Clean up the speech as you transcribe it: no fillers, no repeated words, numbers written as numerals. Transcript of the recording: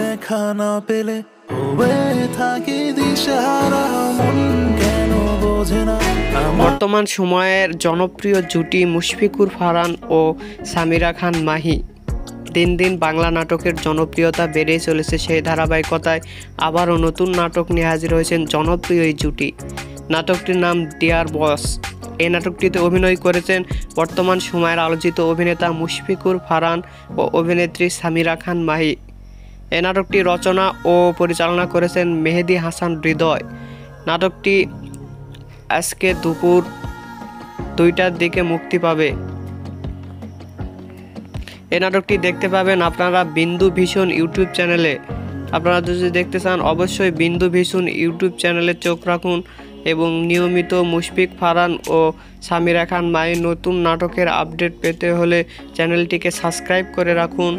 দেখা না পেলে হয়ে থাকি দিশেহারা, মন কেন বোঝে না। বর্তমান সময়ের জনপ্রিয় জুটি মুশফিকুর ফারহান ও সামিরা খান মাহি। দিন দিন বাংলা নাটকের জনপ্রিয়তা বেড়েই চলেছে। সেই ধারাবাহিকতায় আবারও নতুন নাটক নিয়ে হাজির হয়েছেন জনপ্রিয় এই জুটি। নাটকটির নাম ডিয়ার বস। এই নাটকটিতে অভিনয় করেছেন বর্তমান সময়ের আলোচিত অভিনেতা মুশফিকুর ফারহান ও অভিনেত্রী সামিরা খান মাহি। এই নাটকটি রচনা ও পরিচালনা করেছেন মেহেদী হাসান হৃদয়। নাটকটি আজকে দুপুর 2টার দিকে মুক্তি পাবে। এই নাটকটি দেখতে পাবেন আপনারা বিন্দু ভিশন ইউটিউব চ্যানেলে। আপনারা যদি দেখতে চান অবশ্যই বিন্দু ভিশন ইউটিউব চ্যানেলে চোখ রাখুন এবং নিয়মিত মুশফিক ফারহান ও সামিরা খান মাহির নতুন নাটকের আপডেট পেতে হলে চ্যানেলটিকে সাবস্ক্রাইব করে রাখুন।